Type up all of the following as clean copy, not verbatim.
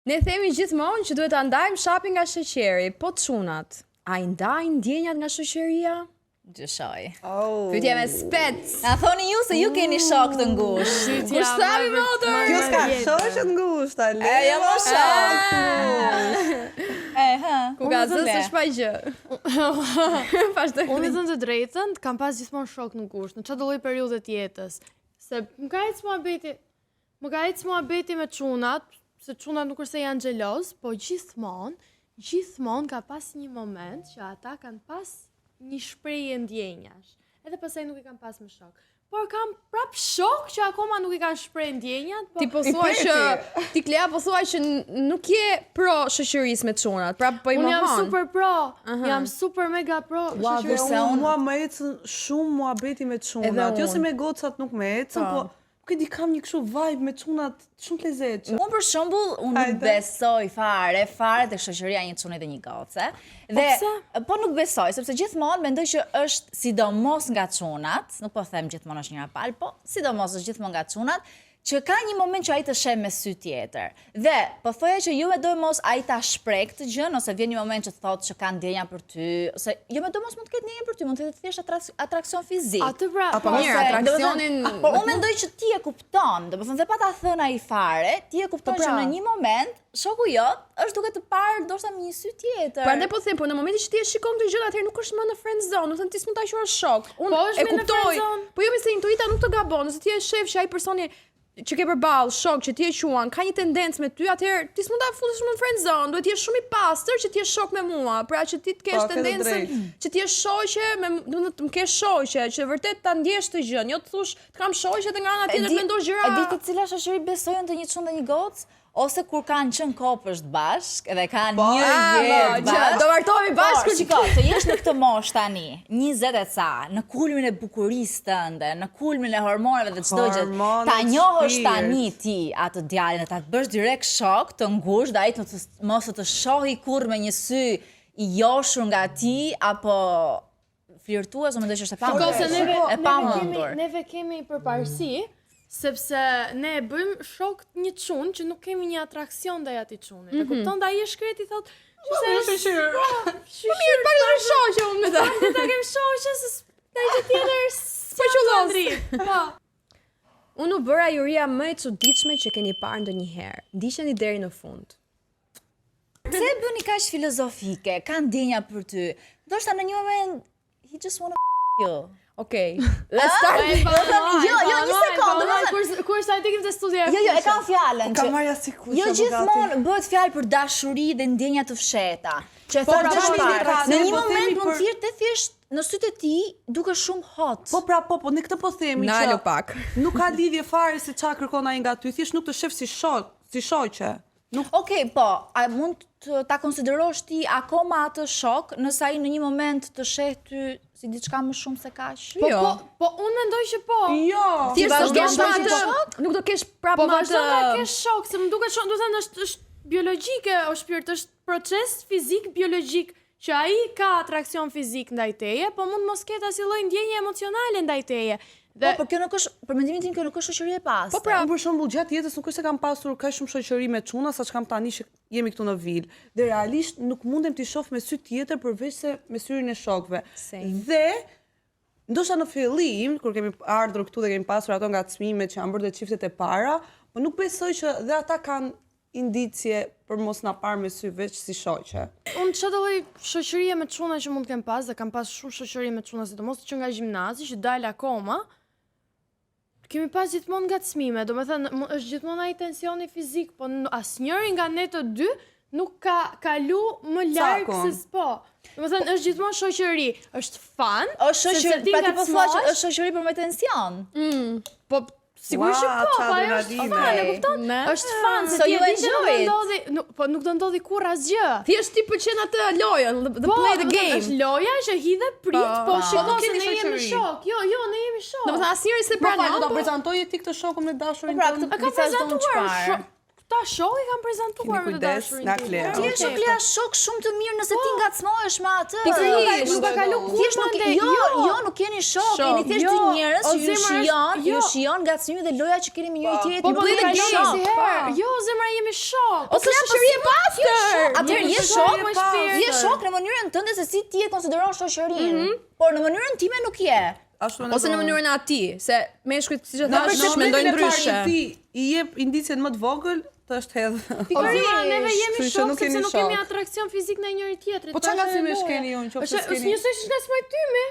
Ne themi gjithmonë që duhet ta ndajmë shapin nga sheqeri, po çunat, a i ndajnë ndjenjat nga shoqëria? Gjëshoj. Pyetje me spec. Na thoni ju se ju keni shok të ngushtë. Kush thavi motor? Kjo s'ka shoqë të ngushta, le. Jo më shok. Ku ka zë se shpa gjë. Unë thënë të drejtën, kam pas gjithmonë shok në ngushtë, në çdo lloj periudhe të jetës. Se më ka ecë muhabeti me çunat, se çunat nuk është se janë xheloz, po gjithmonë ka pas një moment që ata kanë pas një shprehje ndjenjash. Edhe pastaj nuk I kam pas më shok. Por kam prap shok që akoma nuk I kanë shpreh ndjenjat, po Ti po thuaj që ti Klea po thuaj që nuk je pro shoqërisë me çunat, pra po I unë jam mohon. super pro, jam super mega pro. Ua, kurse unë unë- mua më ecën shumë muhabeti me çunat. Jo se me gocat nuk me ecën, po nuk e di kam një kështu vibe me çunat shumë të lezetshëm. Unë për shembull, unë nuk Hajde. besoj fare tek shoqëria një çuni dhe një goce. Dhe po nuk besoj, sepse gjithmonë mendoj që është sidomos nga çunat, nuk po them gjithmonë është njëra palë, po sidomos është gjithmonë nga çunat, që ka një moment që ai të sheh me sy tjetër. Dhe po thoya që jo me dojmos ai ta shpreh këtë gjë, ose vjen një moment që thotë që ka ndjenja për ty, ose jo me dojmos mund të ketë ndjenja për ty, mund të ketë thjesht atraksion fizik. Atë pra, Po mirë, atraksionin Por unë mendoj që ti e kupton, domethënë dhe pa ta thënë ai fare, ti e kupton që në një moment shoku jot është duke të parë ndoshta me një sy tjetër. Prandaj po them, po në momentin që ti e shikon këtë gjë, atëherë nuk është më në friend zone, do të thënë ti s'mund ta quash shok. Po Unë është e me në kuptoj. friend zone. Po jo me se intuita nuk të gabon, nëse ti e shef që ai personi që ke përballë shok që ti e quan, ka një tendencë me ty, atëherë ti s'mund ta futesh më në friend zone, duhet të jesh shumë I pastër që ti je shok me mua, pra që ti të kesh Po, ke të tendencën drejtë. që ti je shoqe me, do të më kesh shoqe, që vërtet ta ndjesh të gjën, jo të thosh të kam shoqe dhe nga ana tjetër të mendosh gjëra. E di të cila shoqëri besojnë të një çun dhe një gocë? Ose kur kanë qenë kopësht bashk dhe kanë një jetë bashk. Do martohemi bashkë Por, shiko, të jesh në këtë moshë tani, 20 e ca, në kulmin e bukurisë tënde, në kulmin e hormoneve dhe çdo gjë, Hormonet, ta njohësh shpirt. tani ti atë djalin dhe ta bësh direkt shok të ngushtë, dhe ai mos të shohi kurrë me një sy I joshur nga ti apo flirtues, unë mendoj që është Shiko, se e pamundur. neve kemi përparësi, sepse ne e bëjmë shok një çun që nuk kemi një atraksion ndaj atij çunit. E kupton, ai e shkret I thotë, "Ç'se shoqër. Po mirë, pak të shoqe unë me ta. ta kem shoqë se ndaj gjë tjetër qullos. Po. Unë u bëra juria më e çuditshme që keni parë ndonjëherë. Ndiqeni deri në fund. Pse e bëni kaq filozofike? Ka ndjenja për ty. Ndoshta në një moment he just wanna you. Okej. Let's start. Jo, një sekondë. Kur sa I dikim te studia. Jo, e kam fjalën Ka që marrja si kush. jo gjithmonë bëhet fjalë për dashuri dhe ndjenja të fshehta. Që e Po, thonë pra, gjashtë po, parë. ne Në një po moment themi mund për- të jetë thjesht në sytë e tij duke shumë hot. Po pra, po, në këtë po themi Nalu pak. nuk ka lidhje fare se çka kërkon ai nga ty, thjesht nuk të shef si shoqe. Okej, po, a mund ta konsiderosh ti akoma atë shok nëse ai në një moment të sheh ty si diçka më shumë se kaq? Jo. Po unë mendoj që po. Jo. Thjesht do vazhdon kesh ta më kesh atë. Nuk do kesh prapë Po më vazhdo ta atë. kesh shok, se më duket shumë, do të thënë është biologjike, o shpirt, është proces fizik biologjik që ai ka atraksion fizik ndaj teje, po mund mos ketë asnjë lloj ndjenje emocionale ndaj teje. Po, por kjo nuk është, për mendimin tim kjo nuk është shoqëri e pastër. Po pra, unë për shembull gjatë jetës nuk është se kam pasur kaq shumë shoqëri me çuna sa ç'kam tani që jemi këtu në vil. Dhe realisht nuk mundem t'i shoh me sy tjetër përveç se me syrin e shokëve. Same. Dhe ndoshta në fillim, kur kemi ardhur këtu dhe kemi pasur ato ngacmimet që janë bërë dhe çiftet e para, po nuk besoj që dhe ata kanë indicje për mos na parë me sy veç si shoqe. Unë çdo lloj shoqërie me çuna që mund të kem pas, dhe kam pas shumë shoqëri me çuna, sidomos që nga gjimnazi, që dal akoma, kemi pas gjithmonë ngacmime, domethënë është gjithmonë ai tensioni fizik, po asnjëri nga ne të dy nuk ka kalu më larg Cakon. se s'po. Domethënë është gjithmonë shoqëri, është fan, Është shoqëri, pa ti po thua që ngacmohesh, është shoqëri për me tension. po sigurisht që Ua, po, po ajo është adrenaline. fan, e kupton? Ne? Është fan, se So ti you e di që nuk enjoy do it. ndodhi, po nuk do ndodhi kurrë asgjë. Thjesht ti pëlqen atë lojën, the play the game. Është loja që hidhe prit, po Po shiko nuk se keni ne jemi shoqëri. shok. Jo, ne jemi shok. Domethënë asnjëri se Pra, do pranon. ta po- prezantoje ti këtë shokun me dashurin Pra, tënd? këtë disa s'do më çfarë. ta shoh i kanë prezantuar me të kujdes dashurin nga tim. Klea. Ti je shoh Klea shok shumë të mirë nëse ti ngacmohesh me atë. Pikërisht, Nuk ka kalu Thjesht nuk jo, nuk jeni shok, jeni thjesht dy njerëz që ju shijon ngacmimi dhe loja që keni me njëri tjetrin. Po Nuk jeni shok. Jo, zemra jemi shok. Ose shoqëri e pastër. Atëherë je shok në mënyrën tënde se si ti e konsideron shoqërinë, por në mënyrën time nuk je. Ose në mënyrën e atij, se meshkujt siç e Në thash mendojnë ndryshe. Ti i jep indicien më të vogël, të është hedh. Pikërisht, neve jemi Kështu që shok nuk sepse jemi nuk kemi shok. atraksion fizik në njëri tjetrit. Po çfarë ngacmimi keni ju, nëse s'keni? Njësoj që ngacmoj ty me.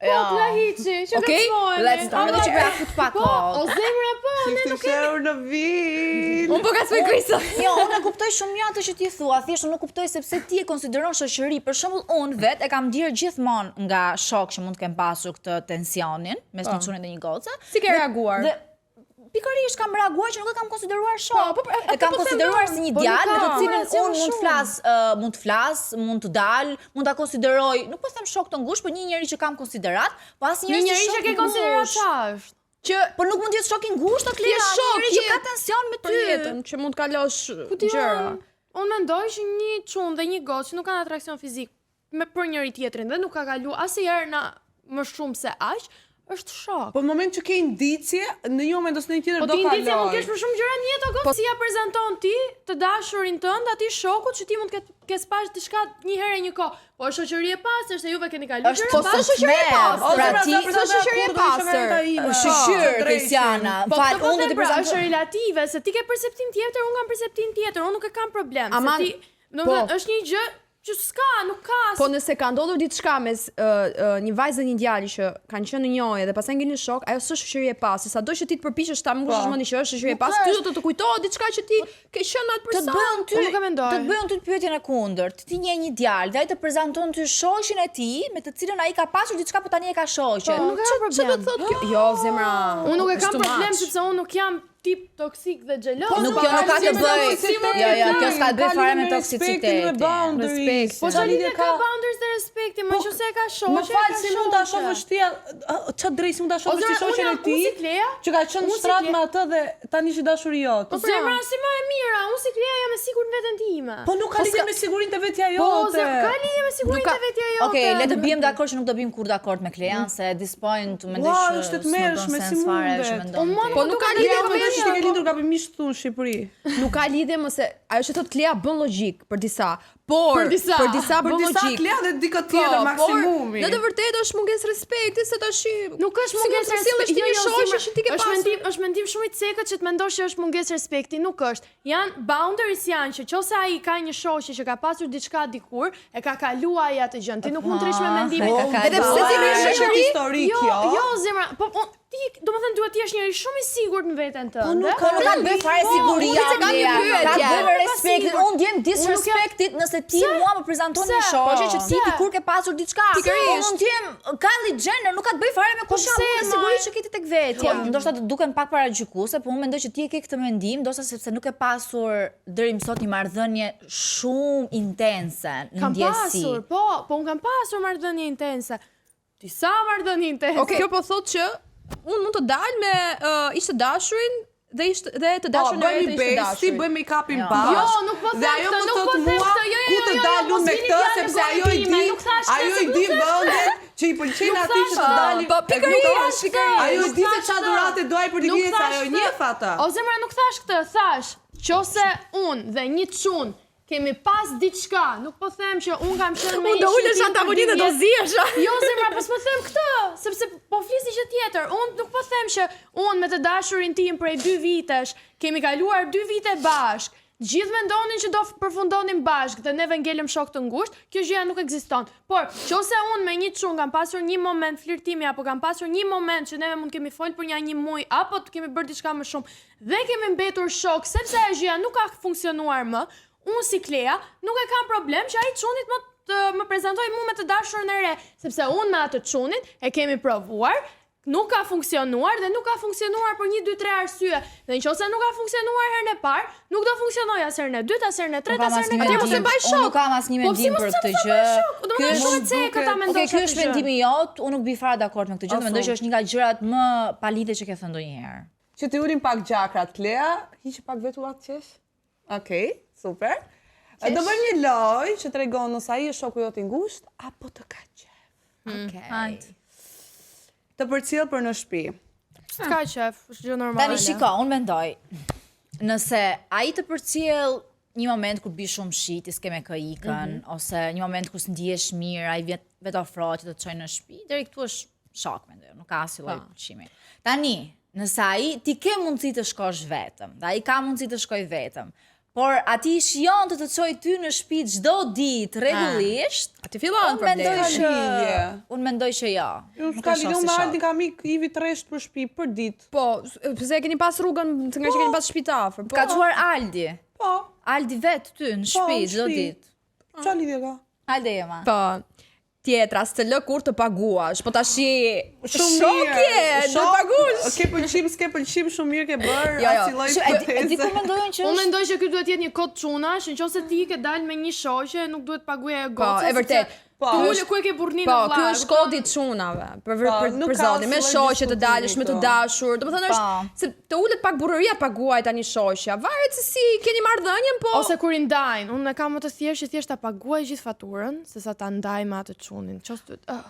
Ja. Po, Plahiçi, që Okej, ngacmoj. let's start. Edhe që bëja fut pak Po, kohë. o zemra po, ne Nuk nuk e në vit. Unë po gacmoj Krisa. Jo, unë e kuptoj shumë mirë atë që ti thua, thjesht unë nuk kuptoj sepse ti e konsideron shoqëri. Për shembull, unë vet e kam ndier gjithmonë nga shok që mund të kem pasur këtë tensionin mes një çuni dhe një goce. Si ke reaguar? Dhe pikërisht kam reaguar që nuk e kam konsideruar shok. Po, e kam konsideruar si një djalë me të cilin relacion unë mund të flas, mund të dal, mund ta konsideroj, nuk po them shok të ngushtë, por një njeri që kam konsiderat, po asnjëri një njeri që ke konsiderat ç'është. që po nuk mund të jetë shok i ngushtë, Klea, Je shok, njëri që ka tension me për ty. jetën që mund të kalosh gjëra. Unë mendoj që një çun dhe një gocë që nuk kanë atraksion fizik për njëri tjetrin dhe nuk ka kalu asnjëherë në më shumë se aq, është shok. Po në moment që ke indicje, në një moment ose në një tjetër Po do ti kaloj. indicia mund kesh për shumë gjëra në jetë o gocë, si ja prezanton ti të dashurin tënd atij shokut që ti mund të kesh pash diçka një herë një kohë. Po shoqëri e pastër se juve keni kaluar Është Po s'është shoqëri e pastër. pra ti S'është shoqëri e pastër. shqyr Kristiana. Fal, unë do të pra, prezantoj. është relative, se ti ke perceptim tjetër, unë kam perceptim tjetër, unë nuk e kam problem. Aman, se ti, domethënë është një gjë që s'ka, nuk ka. Po nëse ka ndodhur diçka mes një vajzë dhe një djali që kanë qenë në njëjë dhe pastaj ngeli shok, ajo s'është shoqëri e pastër. Sado që ti të përpiqesh ta mbushësh mendin që është shoqëri e pastër, ty do të kujtohet diçka që ti ke qenë atë Të person. bëjnë ty, Unë nuk e mendoj. të bëjnë ty pyetjen e kundërt. Ti nje një djalë, dhe ai të prezanton ty shoqin e tij, me të cilën ai ka pasur diçka, po tani e ka shoqe. Nuk ka Ç'do problem. të thotë kjo? Jo, zemra. Unë nuk e është kam too problem much. sepse unë nuk jam tip toksik dhe xheloz. Nuk kjo nuk ka të bëj. Jo, kjo s'ka të bëj fare me toksicitetin. Respekt. Po çfarë lidhje ka boundaries dhe respekti, më nëse e ka shoqe. Më fal, si mund ta shohësh ti? Ç'a drejt si mund ta shohësh ti shoqen e tij? Që ka qenë në shtrat me atë dhe tani është dashuri jot. Po zemra si më e mira, unë si Klea jam e sigurt në veten time. Po nuk ka lidhje me sigurinë të vetja Po, jote. ka lidhje me sigurinë e vetja jote. Okej, le të bëjmë dakord që nuk do bëjmë kur dakord me Klean, se at this point mendoj Ua, që është të mërshme, si mundet. Po nuk ka lidhje me Ti ke lindur gabimisht këtu në Shqipëri. Nuk ka lidhje më se ajo që thot Klea bën logjik për disa, por Për disa. bën logjik. Klea dhe dikë tjetër maksimumi. Në të vërtetë është mungesë respekti se tash Nuk është mungesë respekti, një shoqë që ti ke pasur. Është mendim shumë i cekët që të mendosh që është mungesë respekti, nuk është. Janë boundaries janë që nëse ai ka një shoqë që ka pasur diçka dikur, e ka kaluar ai atë gjën. Ti nuk mund të rish me mendim. Edhe pse ti në shoqëri historik Jo, jo. jo zemra, po ti domethënë duhet të jesh njëri shumë i sigurt në veten tënde. Po nuk ka të bëj fare siguria. unë se kam një pyetje. Ka të bëj me respektin. Sigur. Unë ndjem disrespektit nëse ti mua më prezanton një shoqe që ti dikur ke pasur diçka. Pikërisht. Unë ndjem Kylie Jenner, nuk ka të bëj fare me kush pse, janë sigurisht që ke ti tek vetja. Ndoshta të duken pak paragjykuese, por unë mendoj që ti e ke këtë mendim, ndoshta sepse nuk e pasur deri më sot një marrëdhënie shumë intense në Kam ndjesi. pasur, po unë kam pasur marrëdhënie intense. Disa marrëdhënie intense. Okej, kjo po thotë që unë mund të dal me ishte dashurin dhe të dashurin e Bëjmë ishte besti, dashurin. bëjmë make-upin Jo. bashkë. Jo, nuk po them Dhe ajo këtë, më nuk po thot them mua këtë, jo, ku të dalun me këtë sepse ajo i di, ajo i di vendet që i pëlqen atij që të dalin. Po pikërisht. Ajo i di se çfarë dhurate do ai për të Nuk gjithë, thash ajo këtë. njeh ata. O zemra nuk thash këtë, thash, qose unë dhe një çun kemi pas diçka, nuk po them që unë kam qenë me Unë do ulesh në tavolinë dhe do zihesha. Jo zemra, po s'po them këtë, sepse po flisni gjë tjetër. Unë nuk po them që unë me të dashurin tim prej 2 vitesh, kemi kaluar 2 vite bashk. Gjithë mendonin që do përfundonim bashkë dhe neve ngelëm shok të ngushtë, kjo gjëja nuk ekziston. Por, qose unë me një çun kam pasur një moment flirtimi apo kam pasur një moment që neve mund kemi fol për një muj apo të kemi bërë diçka më shumë dhe kemi mbetur shok sepse ajo gjëja nuk ka funksionuar më, unë si Klea nuk e kam problem që ai çunit më prezantoj mua me të dashurën e re, sepse unë me atë çunit e kemi provuar. Nuk ka funksionuar dhe nuk ka funksionuar për 1, 2, 3 arsye. Dhe nëse nuk ka funksionuar herën e parë, nuk do funksionojë as herën e dytë, as herën e tretë, as herën e katërtë. Unë nuk kam asnjë mendim për këtë gjë. Ky është shumë e cekët ta mendosh. Okej, ky është mendimi jot, unë nuk bëj fare dakord me këtë gjë, mendoj që është një nga gjërat më palidhe që ke thënë ndonjëherë. që të ulin pak gjakrat. Lea, hiqi pak vetullat qesh. Okej, super. Do bëjmë një lojë që tregon nëse ai është shoku jot i ngushtë apo të ka qef. Okej. Të përcjell për në shtëpi. S'ka qef, është gjë normale. Tani shiko, unë mendoj, nëse ai të përcjell një moment kur bi shumë shi, ti s'ke me kë ikën, ose një moment kur s'ndjesh mirë, ai vetë ofrohet që të të çojë në shtëpi, deri këtu është shok, mendoj, nuk ka asnjë lloj përqimi. Tani, nëse ai ti ke mundësi të shkosh vetëm, dhe ai ka mundësi të shkoj vetëm, por ati shion të çojë ty në shtëpi çdo ditë rregullisht, Aty fillon problemi. Unë mendoj që jo. Unë s'ka lidhje, unë Aldi kam ik Ivi tresht për shtëpi për ditë. Po, pse e keni pas rrugën, nga që keni pas shtëpi të afër. Ka çuar Aldi. Po. Aldi vetë ty në shtëpi çdo ditë. Çfarë lidhje ka? Aldi jema. Po. Tjetra, s'të lë kur të paguash, po tash Shumë shokje, do paguash. Ke pëlqim, s'ke pëlqim, shumë mirë ke bërë, Jo, asnjë lloj E di ku proteste. mendojnë që Unë është mendoj që ky duhet jetë një kod çunash, nëse ti ke dalë me një shoqe, nuk duhet paguaje Po, goca. e vërtet. Po, Ti ule ku e ke burrnin Po, në vllaj. ky është kodi i çunave. Për nuk ka zotin, me asnjë lloj shoqe të dalësh, me të diskutimi dashur. Domethënë është se të ulet pak burrëria paguaj tani shoqja. Varet se si keni marrëdhënien, po Ose kur i ndajnë, unë e kam më të thjeshtë që thjesht ta paguaj gjithë faturën, sesa ta ndaj me atë çunin.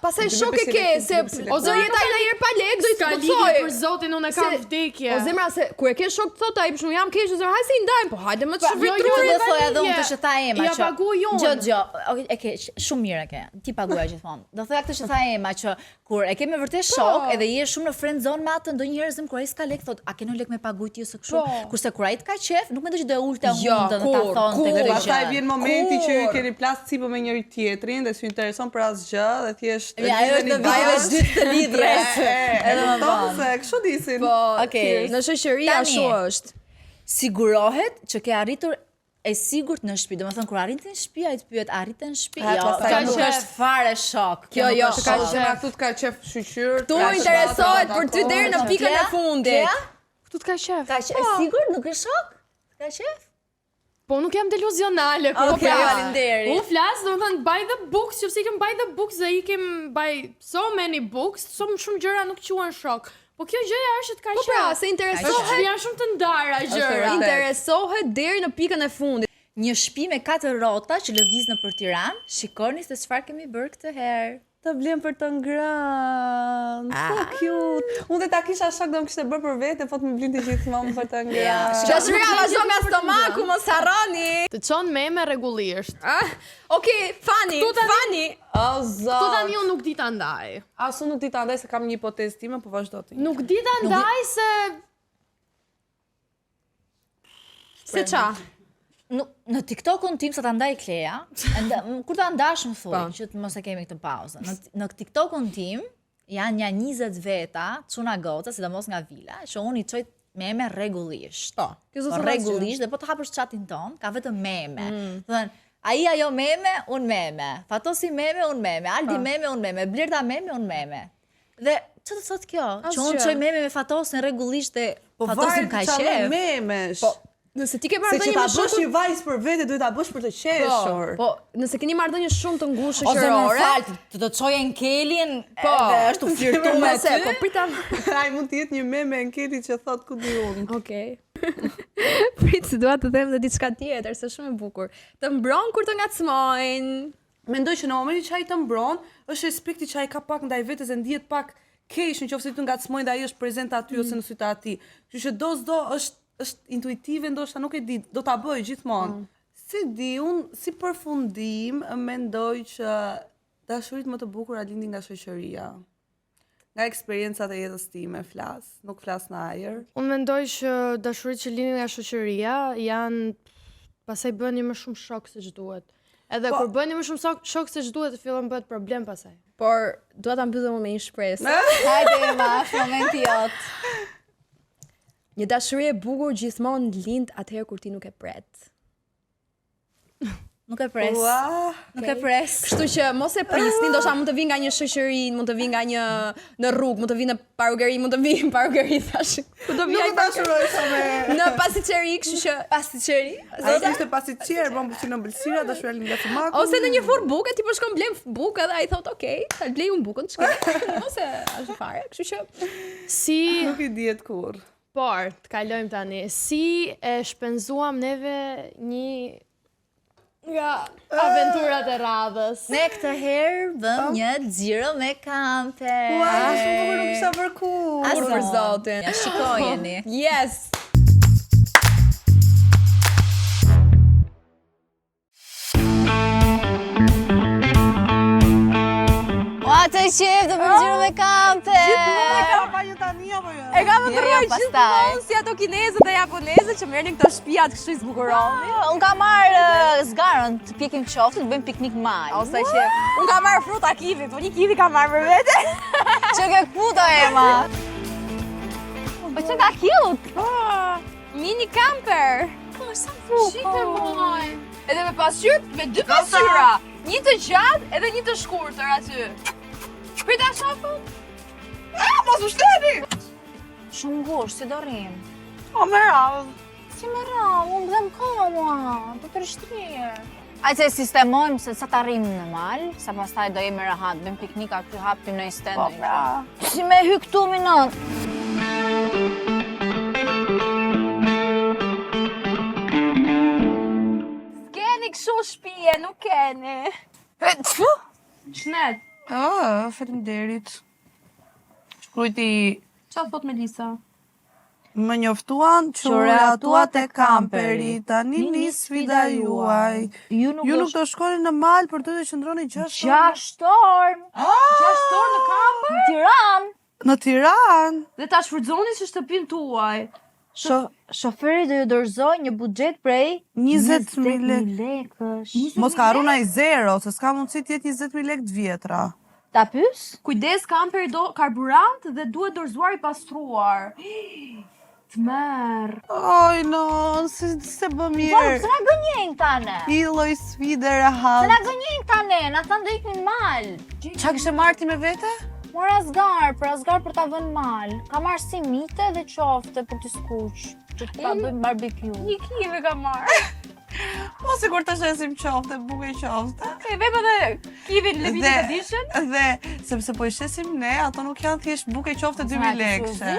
pastaj shok e ke se ose jeta ai ndonjëherë pa lek, do i Ka të lidhje thotë. për zotin, unë e kam vdekje. O zemra se kur e ke shok të thotë ai për shkak jam keq, ose hajde si i ndajmë, po hajde më të Jo, shvitruar. do thoj edhe unë të që tha Ema Ja që paguaj unë. Gjo, e ke shumë mirë e ke. Ti paguaj gjithmonë. Do thoja këtë që tha Ema që kur e ke me vërtet shok edhe je shumë në friend zone me atë, ndonjëherë zëm kur ai s'ka lek thot, a keni lek me paguaj ti ose kështu. Kurse kur ai të ka qef, nuk mendoj që do e ulte hundën dhe ta thonte këtë gjë. Pastaj vjen momenti që ju keni plas cipo me njëri tjetrin dhe s'ju intereson për asgjë dhe thjesht Ajo është në viteve dytë të lidhjes. Edhe më vonë. Se kështu disin. Po, Okej. në shoqëri Tani. ashtu është. Sigurohet që ke arritur e sigurt në shtëpi. Domethënë kur arrin në shtëpi, ai të pyet arritën në shtëpi. Jo, pastaj kjo nuk qef. është fare shok. Jo, nuk jo, është Ka shok. që këtu të ka qef shqyr. Tu interesohet për ty deri në pikën e fundit. Tea? Këtu të ka qef. Ka qef, sigurt nuk është shok? Ka qef? Po nuk jam deluzionale. Okej, faleminderit. Unë flas, domethënë by the books, nëse ikem by the books dhe ikem by so many books, shumë gjëra nuk quhen shok. Po kjo gjëja është të ka Po qef. pra, se interesohet, Janë shumë të ndara gjëra. vërtet. interesohet deri në pikën e fundit. Një shtëpi me 4 rrota që lëviz nëpër Tiranë. Shikoni se çfarë kemi bërë këtë herë. Të blem për të ngrënë. So cute. Unë dhe ta kisha shok do më kishte bërë për vete, po të më blinte gjithmonë për të ngrënë. Dashuria vazhdon nga stomaku, mos harroni. Të çon meme rregullisht. Okej, Fani, Fani. O Po zot. tani unë nuk di ta ndaj. Asu nuk di ta ndaj se kam një hipotezë time, po vazhdo ti. Nuk di ta ndaj se Se qa? Në TikTokun tim sa ta ndaj Kleja, kur ta ndash më thuj, që të mos e kemi këtë pauzë. Në TikTokun tim janë një 20 veta, çuna goca, sidomos nga vila, që unë i çoj meme rregullisht. Po, kjo zot Rregullisht, dhe po të hapësh chatin ton, ka vetëm meme. Thënë, ai ajo meme, unë meme. Fatosi meme, unë meme. Aldi meme, unë meme. Blerta meme, unë meme. Dhe që të thot kjo? Që unë çoj meme me Fatosin rregullisht dhe Fatosin ka qef. memesh. Po, nëse ti ke Se që marrëdhënie ta me bësh shokun, një vajzë për vete, duhet ta bësh për të qeshur. po, nëse keni marrëdhënie shumë të ngushtë Ose më shoqërore, fal, të çojë Enkelin, Po. edhe është u flirtu me nëse, ty. po pritam. Ai mund të jetë një meme anketi që thot ku di unë. Okej. Prit, se dua të them edhe diçka tjetër, se shumë e bukur. Të mbron kur të ngacmojnë. Mendoj që në momentin që ai të mbron, është respekti që ai ka pak ndaj vetes e ndihet pak keq nëse ti ngacmojnë dhe ai është prezent aty ose në sytë ati. Kështu që do është intuitive, ndoshta nuk e di, do ta bëj gjithmonë. Si di, unë si përfundim mendoj që dashuritë më të bukura lindin nga shoqëria. Nga eksperiencat e jetës time flas, nuk flas në ajër. unë mendoj që dashuritë që lindin nga shoqëria janë pastaj bëni më shumë shok se ç'duhet. Edhe kur bëni më shumë shok se ç'duhet, fillon bëhet problem pastaj. Por dua ta mbyllem me një shpresë. Hajde Ema, është momenti jot. Një dashuri e bukur gjithmonë lind atëherë kur ti nuk e pret. Nuk e pres. Ua, Nuk e pres. Kështu që mos e prisni, ndoshta mund të vi nga një shoqëri, mund të vi nga një në rrugë, mund të vi në parugeri, mund të vi në parugeri thash. Ku do vi ai nuk dashuroj sa me... në pasiceri, kështu që Pasticeri. Ai ishte pasi qerë, bëm përsi në bëlsira, dashuria lind nga stomaku. ose në një furr bukë, ti po shkon blem bukë edhe ai thot, "Okej, ta blej un bukën, çka." Ose ashtu fare, kështu që Si Nuk i dihet kur. Por, të kalojmë tani, si e shpenzuam neve një nga aventurat e radhës. Ne këtë herë bëm një xhiro me kamper. Shumë nuk isha për kur. Kur për zotin. Ja shikojeni. Yes. Ua, të qef, do bëm xhiro me kamper. Pa një tani apo jo? E kam të Jo, rroj pastaj. gjithmonë si ato kinezët e japonezët që merrnin këto shtëpiat kështu i zbukuroni. Unë ka marrë zgarën të pjekim qoftë, të bëjmë piknik mal. Ose që unë kam marrë fruta kivi, po një kivi kam marrë për vete. Që ke puto Ema. Po që ka cute. Mini camper. Po, sa Shite moj. Edhe me pasqyrë, me dy pasqyra. Një të gjatë edhe një të shkurtër aty. Prita shofën? Mos më shteni! Shumë ngushtë, si do rrim. O, me radhë. Si më ra, unë bëdhem koma, do të rështirë. Ajë se sistemojmë se sa të arrim në mal, sa pastaj do jemi rahat, bëjmë piknik aty, hapim në i stand. Po, pra. Si me hy këtu minon. Keni kështu shpije, nuk keni. Shnet. Faleminderit. Shkrujti Qa thot Melisa? më njoftuan qura tua te kamperi, tani nis sfida juaj. Ju Ju nuk do shkoni në mal për të qëndroni 6 orë 6 orë. 6 orë në kamper? Në Tiranë. në Tiranë. Dhe ta shfrytëzoni si shtëpinë tuaj. Shoferi do ju dorëzoj një buxhet prej 20.000 lekësh. Mos ka harruna i zero, se s'ka mundësi të jetë 20.000 lekë të vjetra. Ta pys? Kujdes, kamperi do karburant dhe duhet dorëzuar i pastruar. Të merë. Oj, non, se bë Po, mirë. se na gënjejnë tane. Illoj sfide Se rehat. na gënjejnë tane, na thanë do ikin mal. Qa kishte marrë ti me vete? Mora asgar për ta vënë mal. Ka marrë si mite dhe qofte për t'i skuq. Që ta bëjmë barbecue. Një kive ka marrë. Po, sigur të shesim qofte, buke qofte. E vem edhe kivin limited edition. Dhe, sepse po i shesim ne, ato nuk janë thjesht buke qofte 2.000 lekëshe.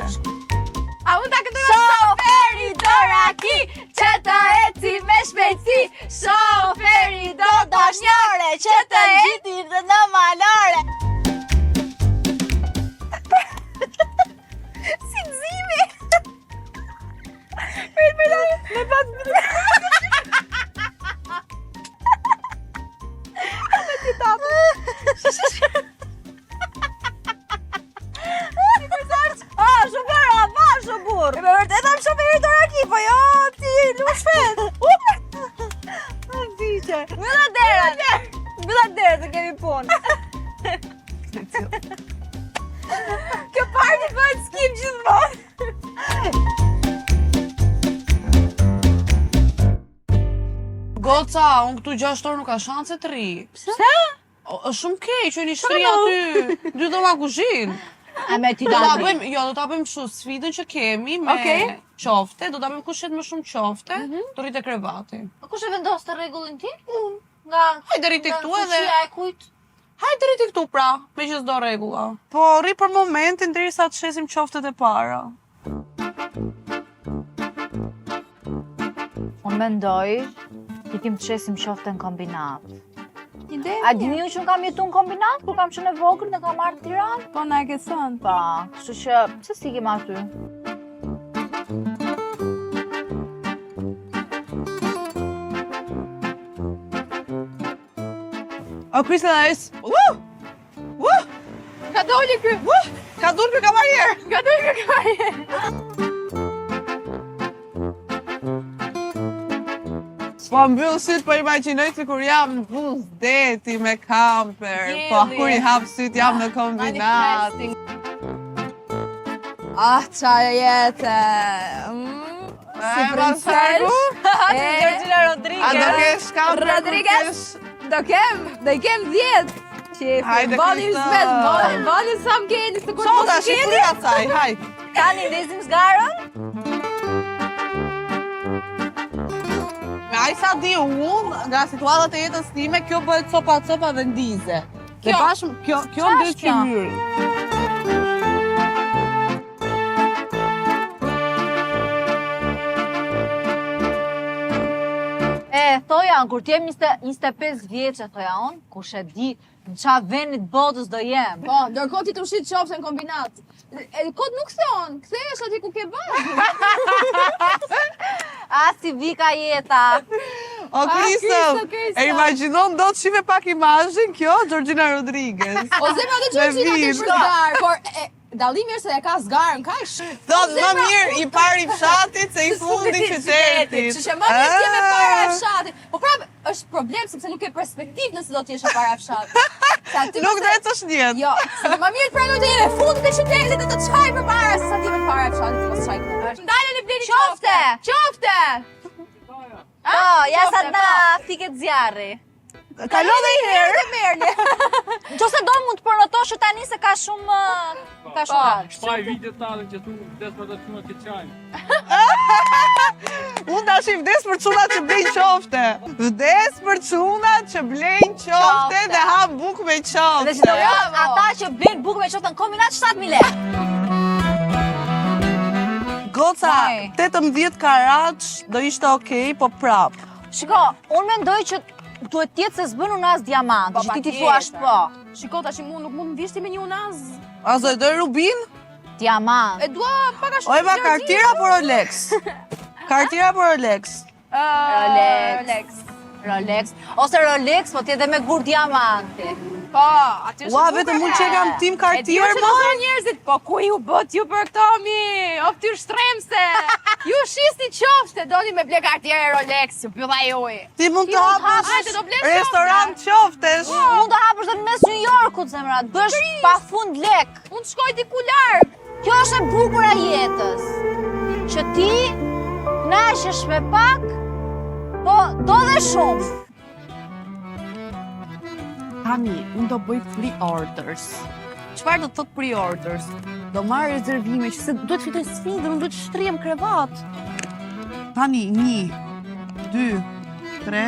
A unë ta këtë shoferi doraki, që ta eci me shpejtësi. Shoferi do Dashnjore që të eti dhe në malore. si gzimi. Me pas Shofera, vasho burr. E me vërtet am shoferi doraki, po jo ti lushfet. Mbylla derën. Mbylla derën se kemi punë. Kjo parti bëhet skip gjithmonë. Goca, unë këtu 6 orë nuk ka shanse të ri. Pse? Është shumë keq, që një shtri aty, 2 dhoma kuzhinë. A me ti Do ta do bëjmë, jo, do ta bëjmë kështu sfidën që kemi me qofte, do ta bëjmë kush shet më shumë qofte, të rritë krevati. Kush e vendos të rregullin ti? Unë. Nga Hajde rriti këtu edhe. fuqia e kujt? Hajde rriti këtu pra, me që s'do rregulla. Po rri për momentin derisa të shesim qoftet e para. Unë mendoj, ikim të shesim qofte në kombinat. Ide. A dini ju që unë kam jetu në kombinat, kur kam qenë e vogël dhe kam marrë në Tiranë? Po na e ke thënë. Pa, kështu që pse s'ikim aty? O, Kristënajs! Ka doli ky. Ka dur për kamarier! Ka doli ky kamarier. Po mbyll syt, po imagjinoj se kur jam në buz deti me kamper, po Dielli. kur i hap syt jam në kombinat. Ah, qa jetë. Si princesh. Georgina A do Rodriguez. kesh kamper? Rodriguez. Do kem 10. Hajde, Bani Krista. zbet, bani sa më keni, se kur Sota, mos keni. shikuria saj, haj. Tani ndezim zgarën? Me aj sa di unë, nga situatat e jetës time, kjo bëhet copa dhe ndize. Dhe bashkë, kjo kjo? ndrysh qymyri. thoja unë, kur t'jem 25 vjeqe, thoja unë, kush e di në qa venit botës do jem. Po, ndërkohë ti të ushit qofte në kombinat. Kod nuk thon, kthehesh aty ku ke bërë. A si vika jeta. O Kristëm, Kristëm. e imagjinon do të shive pak imazhin kjo, Georgina Rodriguez. O zema dhe Georgina ke për zgar, por dallimi është se e ka zgarën kaq. Thot më mirë i pari fshatit se i fundi qytetit. Që më mirë t'je me para e fshatit. Po prapë është problem sepse nuk ke perspektivë nëse do t'jesh e para e fshatit. Nuk do të shndjet. Jo, se më mirë të pranoj të jemi fundit e qytetit dhe të çaj përpara se sa ti me para e fshatit mos çaj këtu. Ndalen e bleni qofte. Qofte. Oh, ja sa na fiket zjarri. Kalo dhe i herë. Nëse do mund të përnotosh tani se ka shumë radhë. Shpaj vitet tale që tu vdes për të çuna që çajnë. Unë tash i vdes për çunat që blejnë qofte. Vdes për çunat që blejnë qofte dhe ha bukë me Dhe që qofte. do ata që blejnë bukë me qofte në kombinat 7.000 lekë. Goca, Vaj. 18 karat do ishte okej, po prap. Shiko, unë mendoj që duhet tjetë se s'bën unas diamant, që ti thua po. Shiko tash nuk mund të vishti me një unaz. A do e rubin? Diamant. E dua pak a shumë. Oj, ma kartira por Rolex. Kartira por Rolex. Rolex. Ose Rolex, po t'jede me gur diamanti. Po, aty është. Ua, vetëm unë që kam tim kartirë, mo? Njerëzit, po ku ju bët ju për këto mi? O fytyr shtremse. Ju shisni qofte, doni me ble kartierë Rolex, ju pylla juj. Ti mund të Hajde, do hapësh blesh restorant qoftesh. Mund të hapësh dhe në mes New Yorkut, zemra, të bësh pa fund lek. Unë të shkoj diku larg. Kjo është e bukur e jetës. Që ti knaqesh me pak, po do dhe shumë. Tani, unë do bëj pre-orders. Çfarë do të thot pre-orders? Do marr rezervime që se do të fitoj sfidën, unë do të shtrihem krevat. Tani, 1, 2, 3,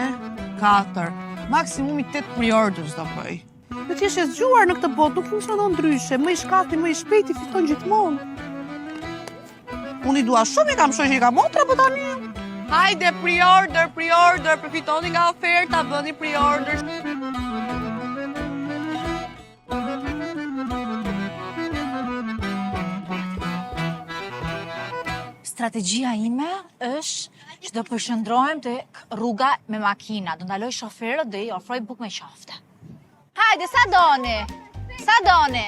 4, maksimumi 8 pre-orders do bëj. Do të jesh e zgjuar në këtë botë, nuk funksionon ndryshe, më i shkati, më i shpejti fiton gjithmonë. Unë i dua shumë, i kam shoqë, i kam motra, po tani. Hajde, pre-order, përfitoni nga oferta, bëni pre-order. Strategjia ime është që do përshëndrohem të rruga me makina. Do ndaloj shoferët dhe i ofroj bukë me qofte. Hajde, sa doni? Sa doni?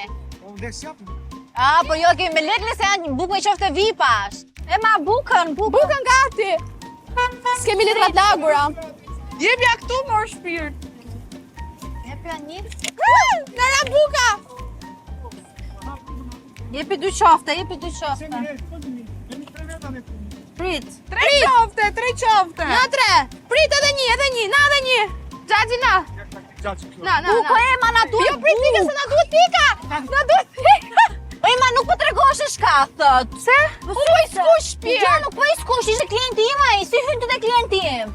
Po jo, kemi me lekle se janë bukë me qofte vipash. E ma bukën. Bukën gati. S'kemi letrat lagura. Jepja këtu mor shpirt. Jepja një. Nëra buka. Jepi 2 qofte. Prit. 3 qofte. Na 3. Prit edhe një, na edhe një. Xhaxhi na. Na. Buko Ema, na duhet Jo, prit pika se na duhet pika. Na duhet pika. Ema, nuk po tregosh e shkathët. Pse? Po i skuq shpirt. Jo, nuk po i skuq, ishte klienti im ai, si hyn ti te klienti im.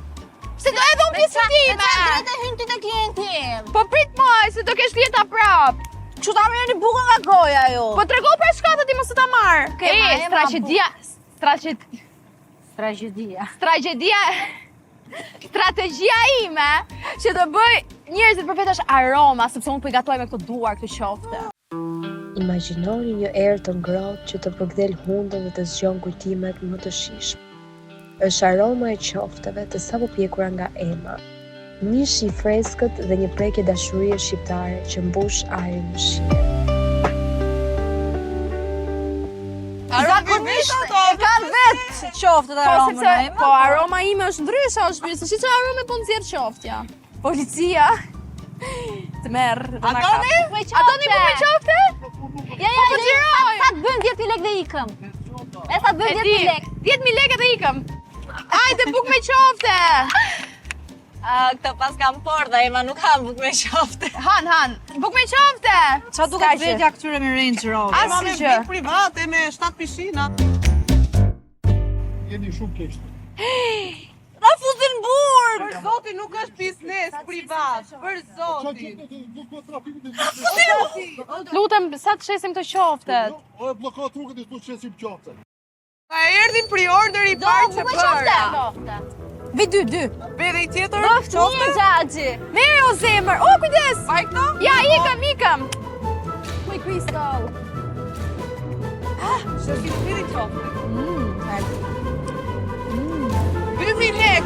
Se do edhe unë pjesën time. Me ca drejtë hyn ti te klienti im. Po prit moj, se do kesh klienta prap. Çu ta merrni bukën nga goja ju. Po trego për shkatët ti mos ta marr. Ke, ma, Ema, Strategjia ime që të bëj njerëzit për vetë është aroma, sepse unë po i gatoj me këto duar këtë qofte. Imagjinoni një erë të ngrohtë që të përkthel hundën dhe të zgjon kujtimet më të shijshme. Është aroma e qofteve të sapo pjekura nga Ema. Një shi freskët dhe një prekje dashurie shqiptare që mbush ajrin në shi. Zakonisht e kanë vetë qoftet aromën e Ema. Po aroma ime është ndryshe, është se si çfarë arome po nxjerr qoftja. Policia. Të merr. Adoni? Adoni bukë me qofte? Ja, sa të bën 10.000 lekë dhe ikëm. E sa të bën 10.000 lekë. 10.000 lekë dhe ikëm. Hajde bukë me qofte. Këta pas kam por dhe Ema nuk ham bukë me qofte. Han, bukë me qofte. Qa duket vetja këtyre me Range Rover? Ema me vit private me 7 pishina. Jeni shumë keq. Na fusin burg! Për zotin nuk është biznes privat, për zotin. Lutem, sa të shesim të qoftet. O e bllokohet rrugën e të qesim qofte. Pa erdhin pre-order i parë që Bukë me bëra. qofte! Vi dy. Veri tjetër, Një Xhaxhi. Merë o zemër. O, kujdes. Vaj këto? Ja, ikëm. Kuj Crystal. Shërfit veri qofte. 2.000 lek!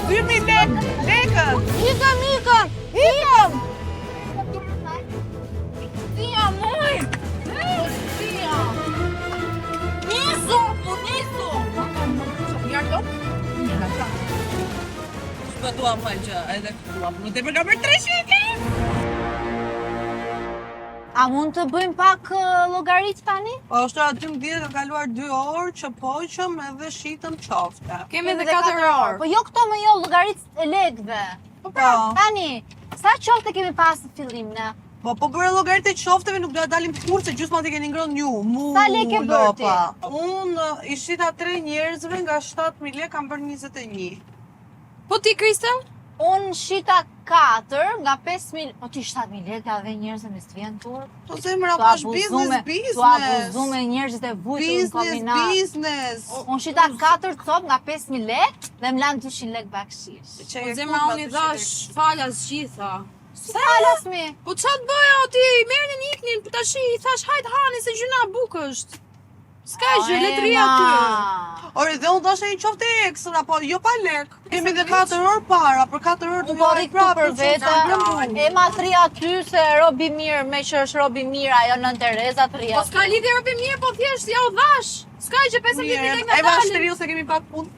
2.000 lek! Lekën! Ikëm. Tia, moj. Tia. Nisu. Shpëtuam që edhe këtuam. Nuk të përka për 300 A mund të bëjmë pak llogarit tani? Po, është 12 ka kaluar 2 orë që poqëm edhe shitëm qofte. Kemi edhe 4 orë. Po jo këto më jo llogarit e lekëve. Po, Tani, sa qofte kemi pas në fillim ne? po bërë llogarit e qofteve nuk do të dalim kurrë se gjysma t'i keni ngrënë ju. Sa lekë e bërë ti? Unë i shita 3 njerëzve nga 7.000 lekë kam bërë 21. Po ti, Crystal? Unë shita 4 nga 5.000, po ti 7.000 lekë edhe njerëzve me s'vjen tur. Po zemra po është business. Tu abuzume njerëzit e vujtur në kombinat. Business. Unë shita 4 cop nga 5.000 lekë dhe më lanë 200 lekë bakshish. Po zemra unë i dhash falas gjitha. Falas mi. Po qa të bëja o ti, merë në iknin, po tash i thash hajt hani se gjyna buk është. S'ka gjë, letëria ty. Ore, dhe unë dashe një qofte ekstra, po jo pa lek. Kemi dhe 4 orë para, për 4 orë Unë po këtu për vete, e ma 3 aty se robi mirë, me që është robi mirë, ajo në Tereza 3 Po aty. s'ka lidhje robi mirë, po thjesht ja u dhash. S'ka gjë 15 lekë na E ma dalin. shteriu se kemi pak punë.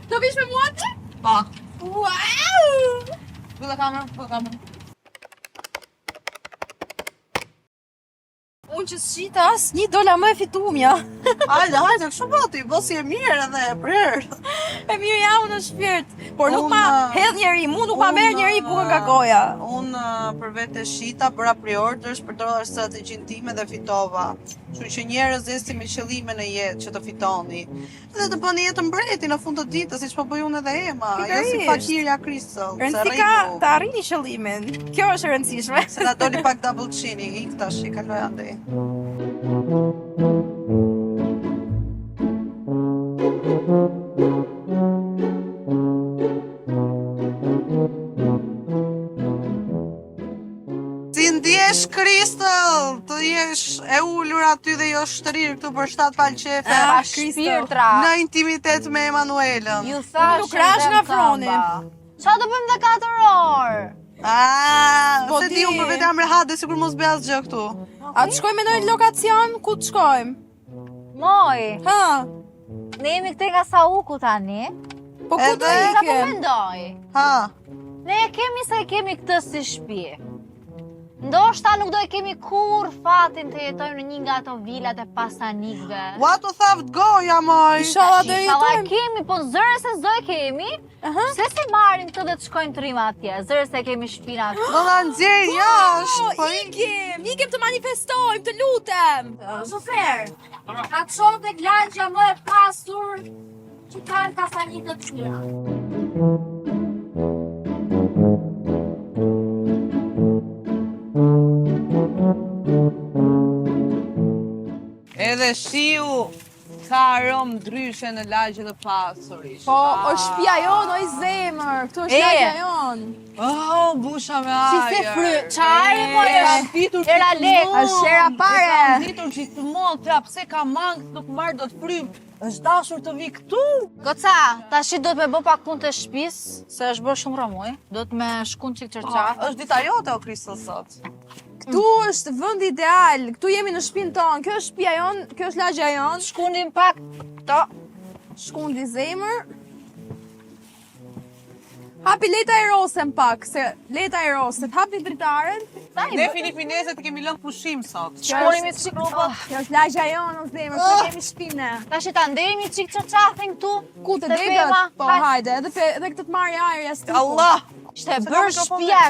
Do vish me mua ti? Pa. Wow! Bëllë kamerë. Unë që s'qita as $1 më e fitumja. Hajde, kështu bëti, bosi e mirë edhe e prerë. E mirë jam në shpirt. Por nuk Unë- ma hedh njeri, mu nuk ma merr njeri bukën nga goja. Unë për vete shita, bëra pre-orders, përdora strategjin time dhe fitova. Kështu që njerëz esti me qëllime në jetë që të fitoni. Dhe të bëni jetë mbreti në fund të ditës, siç po bëj unë edhe Ema, jo si Pikërisht. fakirja Crystal. se Rëndësika rritu. të arrini qëllimin. Kjo është e rëndësishme. Se na doli pak double chini, ik tash i kaloj andej. Si ndjesh Crystal, të jesh e ullur aty dhe jo shtrir këtu për 7 palqefe Pa shpirtra. në intimitet me Emanuelën. Ju thash Nuk rash edhe nga më froni. këmba. Qa do bëjmë dhe 4 orë? Po Se ti- di unë për vete jam rehat dhe sikur mos bëj asgjë këtu. A të shkojmë në një lokacion, ku të shkojmë? Moj, Ha, ne jemi këte nga Sauku tani. po ku Edhe- do Sa po ikem? mendoj? Ha, Ne e kemi se e kemi këtë si shtëpi. Ndoshta nuk do e kemi kur fatin të jetojmë në një nga ato vilat e pasanikëve. what to thaft goja moj. Inshallah do Inshallah jetojmë. kemi, po zëre se s'do e kemi. Se si marrim këtë dhe të shkojmë të rrimë atje, zëre se kemi shpina këtu. Do na nxjerr jashtë, po Ikem të manifestojmë, të lutem. Shofer, ka të shoh dhe glangja më e pasur që kanë pasanikët të tjera. edhe shiu ka aromë ndryshe në lagje dhe pasurisht. Po, o shtëpia jonë, o i zemër, këtu është E. lagja jonë. Oh, busha me Si ajër. se fry, çaj po E ka është ditur era lek. Është shera pare. E ka ditur gjithmonë, pra pse ka mangë, nuk marrë do të frym. Është dashur të vi këtu. Goca, tash do të me bë pak punë të shtëpisë, se është bërë shumë rëmuj. Do të me shkun çik çerçaf. Është dita jote o Crystal sot. Këtu është vend ideal. Këtu jemi në shtëpinë tonë. Kjo është shtëpia jonë, kjo është lagja jonë. Shkunim pak to. Shkundi zemër. Hapi leta e rosen pak, se leta e roset. Hapi dritaren. Ne filipinezët kemi lënë pushim sot. Shkunim i çik rrobat. Kjo është lagja jonë, o zemër, këtu kemi shtëpinë ne. Tash ta ndejmë i çik çerçafin këtu. Ku të Te degët? Pema, Po, hajde. hajde, edhe këtë të marrë ajër jashtë. Allah! Ishte bërë shtëpia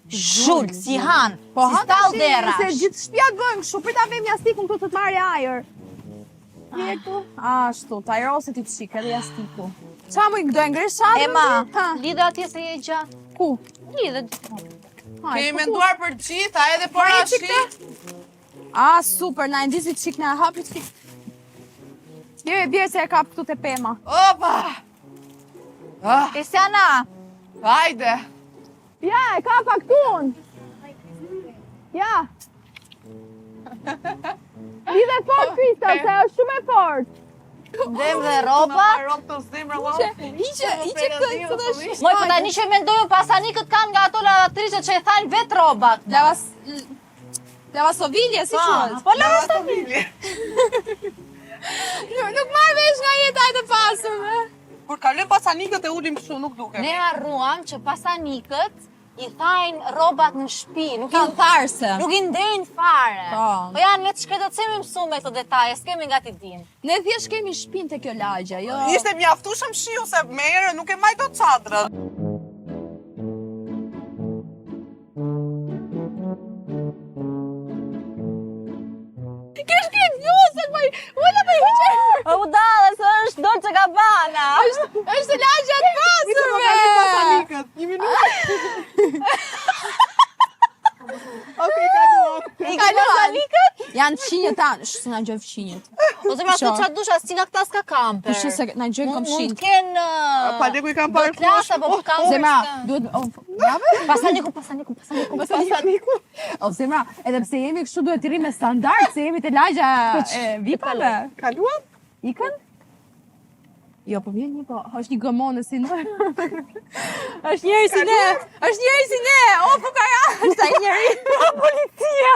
zhull, si han, Po, si ha stall tash, derash. se gjithë shtëpia bëjmë kështu, për ta vëmë jastikun këtu të të marrë ajër. Je këtu? Ashtu, ta roset i çik edhe jastiku. Qa mu i do e ngresh shatën? Ema, Ha, lidhe atje se je gjatë. ku? Lidhe gjithmonë. Hajde, Kemi po ku? menduar për gjitha, edhe për Marrë ashi. Ah, super, na ndisi çik, na hapi çik. Bjerë se e kap këtu te Pema. Opa! Kristiana, Hajde. Ja, e ka faktun. Ja. Lidhe fort, Kristal, se është shumë e fort. ndem dhe rrobat. Hiqe këtë Moj, po tani që mendoj pasanikët kanë nga ato lavatriçet që e thanë vetë rrobat. Lavasovilje, si quhet? Po lavasovilje. Nuk marr vesh nga jeta e të pasurve. Kur kalojmë pasanikët e ulim kështu, nuk duket. Ne harruam që pasanikët i thajnë rrobat në shtëpi, nuk i tharse. nuk i ndejnë fare. Po. Po janë me të shkretëcimi mësume këto detaje, s'kemi nga ti din. Ne thjesht kemi shpinë te kjo lagja, jo. Ishte mjaftueshëm shiu se me herë nuk e majto çadrën. Kesh këtë njësën, ula me hiqe. U dallë, se është Dolce Gabbana. Është lagja e pasurve. Pasanikët, 1 minutë. Okej, kaluam. I ka pasanikët? Janë fqinjët tanë, si na gjoj fqinjët. Ose pra të qatë dusha, si nga këta s'ka kamper. Po se na gjojnë kom Mund fqinjë. t'kenë... Pa ne ku i kam parë klasa, po kamper. Zemra, duhet Pasaniku. O zemra, edhe pse jemi kështu duhet të rrim me standard, se jemi te lagja e VIP-ave. Kaluam? Ikën? Jo, po vjen një po, është një gëmonë si në. Është njëri si ne, është njëri si ne, o fukara, është ai njëri. Policia.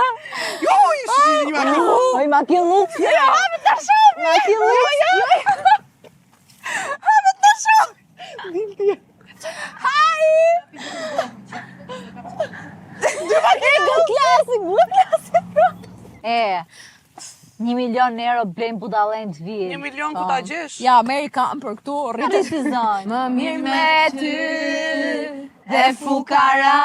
Jo, ishte një makinë. Oj, ma ki lukë. Jo, hapet të shumë. Ma ki lukë. Hapet të shumë. Haj. E, 1 milion euro blejmë budallën të vijë. 1 milion ku ta gjesh? Ja, Amerikan për këtu, Rritë si zonjë. Më mirë me ty dhe fukara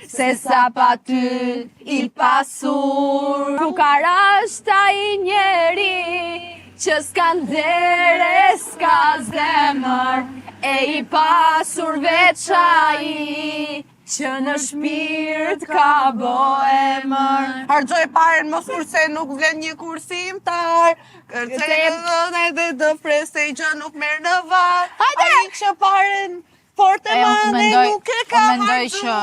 se sa pa ty il pasur. Fukara është ai njeri që s'ka ndere, s'ka zemër, e i pasur veç ai që në shpirt ka boemër. Harxoj parën mos kurse nuk vlen një kursimtar. Kërcejnë dhe dë presej që nuk merr në var. Ai që parën fort e mane nuk e ka Mendoj harxu. që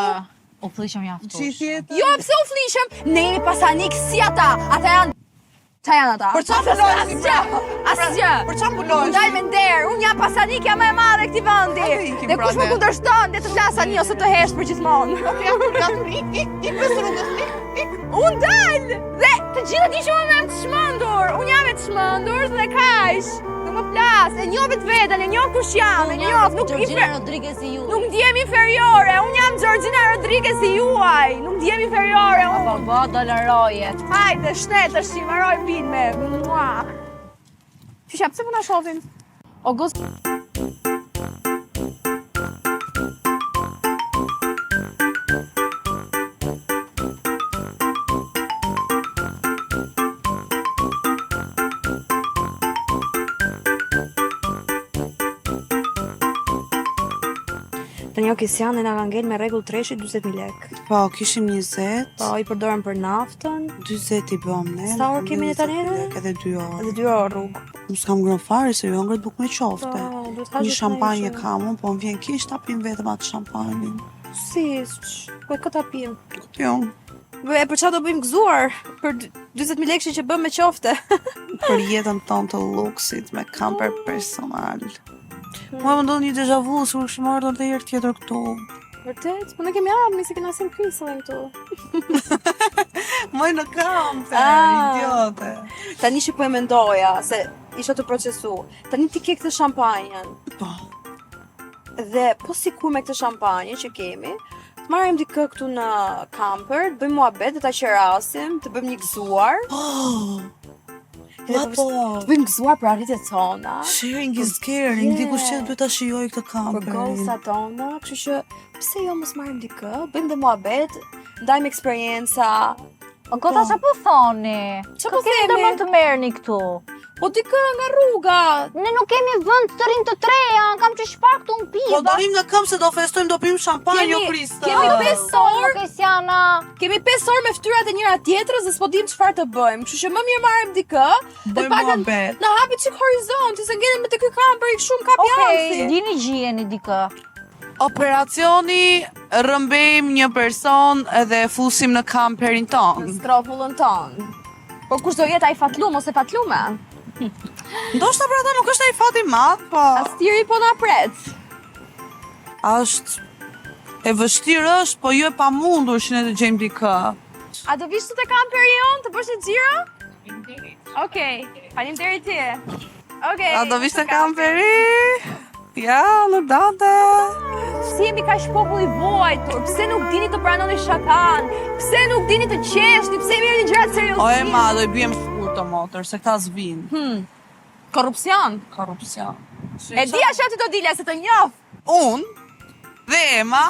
u flishëm jaftush. Gjithjetër. Jo, pse u flishëm? Ne jemi pasanik si ata. Ata janë... Qa janë ata? Për çfarë mbulohesh? Asgjë. Asgjë. Për çfarë mbulohesh? Ndaj me nder, unë jam pasanikja më e madhe këtij vendi. Okej, ikim Dhe kush pra më ne. kundërshton, dhe të flas tani ose të hesh për gjithmonë. Okej, jam përgatur. Ik mes rrugës. Ik. Unë dal! Dhe të gjithë di që unë jam të çmendur. Unë jam e çmendur dhe kaq. Nuk më flas, e njoh vetveten, e njoh kush jam, e njoh, nuk Georgina Rodriguez i ju. Nuk ndjem inferiore, unë jam Georgina Rodriguez i juaj. Nuk ndjem inferiore, unë. Po, dolarojet. Hajde, shtet është që maroj filme. Mua. Qysha, pse po na shohim? O gos... Të një Kisiane nga ngel me rregull treshi 40.000 lek. Po, kishim 20. Po, i përdorën për naftën, 40 i bëm ne. Sa orë kemi ne tani? Edhe 2 orë. edhe 2 orë rrugë. Nuk s'kam ngrënë fare se jo ngrët buk me qofte. Po, duhet hajde Një shampanje kam unë, po më vjen kish ta pim vetëm atë shampanjin. Si, po këta pim. Jo, E për çfarë do bëjmë gëzuar? Për 40.000 lekë që bëm me qofte. për jetën tonë të luksit me kamper personal. Mua më ndodh një deja vu, se u kishim ardhur edhe herë tjetër këtu. Vërtet? Po ne kemi ardhur, se kena sin krysën këtu. Moj në kamper, Ah. idiote. Tani që po e mendoja se isha të procesu. Tani ti ke këtë shampanjën. Po, Dhe po sikur me këtë shampanjë që kemi, të marrim dikë këtu në kamper, të bëjmë muhabet, të ta qerasim, të bëjmë një gëzuar. po, Të bëjmë gëzuar për arritjet tona. sharing is caring, Yeah. dikush që duhet ta shijoj këtë Për kamper. goalsa tona, kështu që pse jo mos marrim dikë, bëjmë dhe muhabet, ndajmë eksperienca. O kota që po thoni? Ç'po Keni themi? ndërmend të merrni këtu? Po ti kë nga rruga. Ne nuk kemi vend të rinj të treja, kam që shpar këtu në Po do rim në këmbë se do festojmë, do pim shampanjë, jo Krista. Kemi 5 orë. Kristiana. Kemi 5 orë me fytyrat e njëra tjetrës dhe s'po dim çfarë të bëjmë. Kështu që më mirë marrim dikë. Bëjmë muhabet. Na hapi çik horizonti, se ngelet me të ky kamper i shumë kap Okej, dini gjiheni dikë. Operacioni, rëmbejmë një person edhe fusim në kamperin ton. Skropullën ton. Po kush do jetë ai fatlum ose fatlume? Ndoshta për ata nuk është ai fati i madh, po Astiri po na pret. është e vështirë është, po jo e pamundur që ne të gjejmë dikë. A do vish te kamperi jon të bësh një xhiro? Okej, faleminderit ti. Okej. A do vish te kamperi? Ja, në date. Si jemi kaq popull i vuajtur? Pse nuk dini të pranoni shakan? Pse nuk dini të qeshni? Pse jemi në gjëra serioze? O e ma, do i bijem shkurtë motor, se këta zbin. Korrupsion. Korrupsion. E dia që ti do dilja se të njoh. Unë dhe Ema,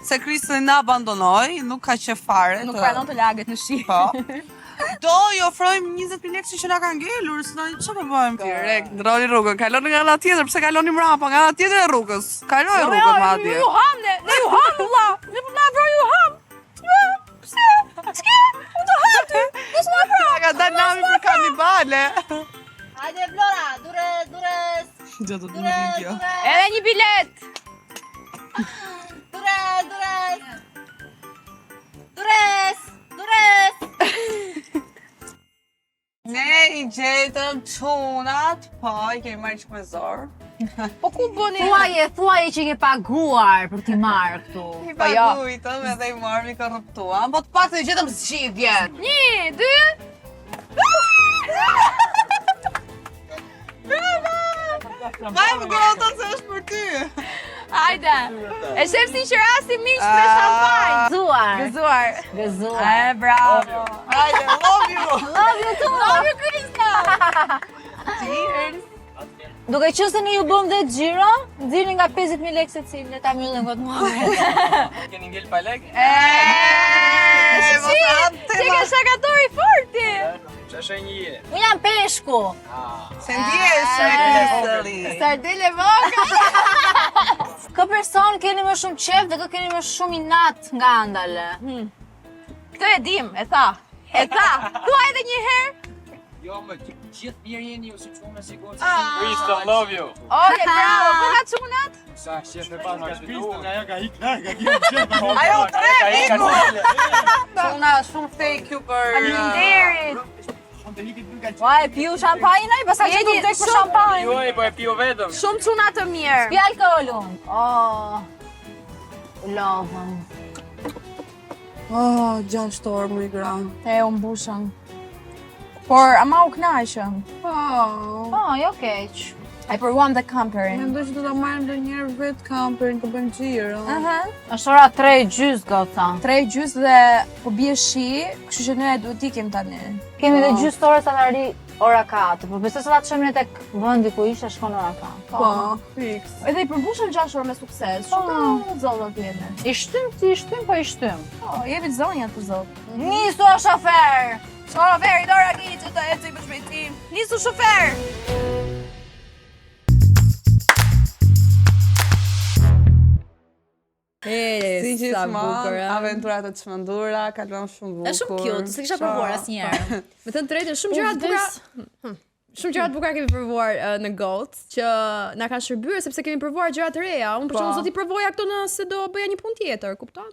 se Kristi na abandonoi, nuk ka qef fare. Nuk pranon të laget në shi. Po. Do i ofrojmë 20.000 lekë që na ka ngelur, se çfarë po bëjmë? Direkt ndroni rrugën, kaloni nga ana tjetër, pse kaloni mbrapa, nga ana tjetër e rrugës. Kaloj rrugën madje. Ju ham ne ju ham valla. Ne po na vroj ju ham. Pse? Ç'ke? U të ham ty. Mos na vroj. Ka dalë nami për kanibale. Hajde Flora, dures. Gjatë të më kjo. Edhe një bilet. Dures. Ne i gjetëm çunat, po i kemi marrë që me zorë. Po ku bëni? Thuaje që ke paguar për t'i marrë këtu. I Po jo. pagujtëm edhe i marrë, i korruptuam, po të paktën i gjetëm zgjidhje. 1, 2. Vajmë gota se është për ty. Hajde. E shef si që rasti miq me shampanjë. Gëzuar. Gëzuar. E bravo. Hajde, love you. Love you Krista. Cheers. Duke qenë se ne ju bëm dhe xhiro, nxirni nga 50.000 lekë secili, le ta mbyllim kot muhabet. Keni ngel pa lek? Që ke shakatori forti. Ç'është një? Unë jam peshku. Se ndjesh Kristeli. Sardele vogël. Kë person keni më shumë qef dhe kë keni më shumë inat nga andale. Këtë e dim, e tha. Thuaj edhe një herë. Jo, më gjithë mirë jeni ju si çunë sigurt. Krista, love you. Okej, bravo. Po nga çunat? Sa qef me pas nga Krista, nga ka ik. Ajo tre iku. iku. Çuna shumë fake ju për Faleminderit. Vaj, piu shampanjë ai, pastaj që Jeni do të tek për shumë- shampanjë. Jo, e po e pio vetëm. Shumë çuna të mirë. Pi alkoolun. Oh. Lovëm. Oh, 6 orë më i gra. E u mbushën. Por ama u kënaqëm. Oh. Oh, jo keq. Ai provuam dhe kamperin. Mendoj që do ta marrim ndonjëherë vetë kamperin të bëjmë xhiro. Është ora 3:30 goca. 3:30 dhe po bie shi, kështu që ne duhet ikim tani. Kemi dhe gjysmë orë sa të arri ora 4, po besoj se ta çojmë ne tek vendi ku ishte shkon ora 4. Po, fix. Edhe i përmbushëm 6 orë me sukses. Shumë të zolla t'jene. I shtym, po i shtym. Po, jemi zonja të zot. Nisu o shofer! Shofer, i dora gjit që të eci për shpejtim. Nisu shofer! Si gjithmonë, aventura të çmendura, kalon shumë bukur. Është shumë cute, s'e kisha provuar asnjëherë. Me të drejtën, shumë gjëra të bukura. Shumë gjëra të bukura kemi provuar në Goat, që na kanë shërbyer sepse kemi provuar gjëra të reja. Unë për shembull zoti provoja këto nëse do bëja një punë tjetër, kupton?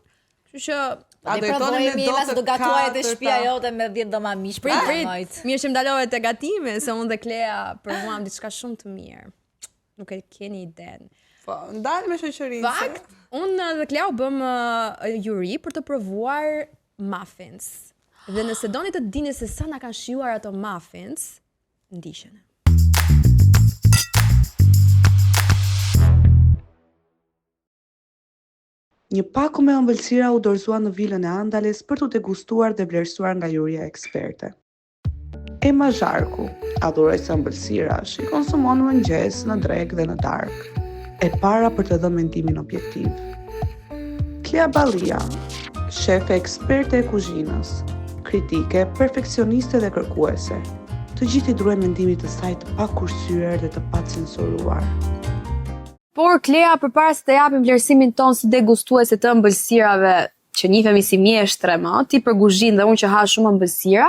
Kështu që A do jetoni me do dotë të gatuaj te shtëpia katërta? jote me 10 doma mish. prit. Mirë që më dalove te gatimi, se unë dhe Klea provuam diçka shumë të mirë. Nuk e keni iden. Po, ndal me shoqërinë. Fakt, unë dhe Klea u bëm juri për të provuar muffins. Dhe nëse doni të dini se sa na kanë shijuar ato muffins, ndiqeni. Një paku me ëmbëlsira u dorëzua në vilën e Andales për të degustuar dhe vlerësuar nga juria eksperte. Ema Zharku, adhuruese ëmbëlsirash, i konsumon në mëngjes, në drekë dhe në darkë, e para për të dhënë mendimin objektiv. Klea Ballia, shefe eksperte e kuzhinës, kritike, perfeksioniste dhe kërkuese, të gjithë i druaj mendimit të saj të pakursyer dhe të pacensuruar. Por Klea, përpara se të japim vlerësimin ton si degustuese të ëmbëlsirave që njihemi si mjeshtre më, ti për Guzhin dhe unë që ha shumë ëmbëlsira,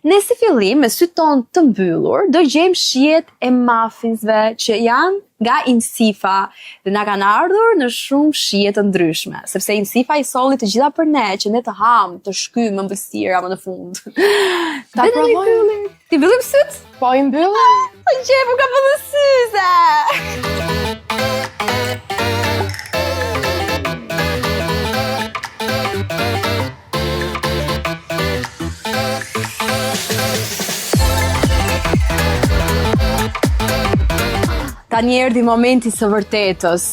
ne si fillim me syt ton të mbyllur, do gjejmë shijet e muffinsve që janë nga Insifa dhe na kanë ardhur në shumë shije të ndryshme, sepse Insifa i solli të gjitha për ne që ne të ham, të shkym ëmbëlsira më në fund. Ta provojmë. Ti mbyllim syt? Po i mbyllim. Po gjej, ka bëllë syze. Tani erdhi momenti së vërtetës.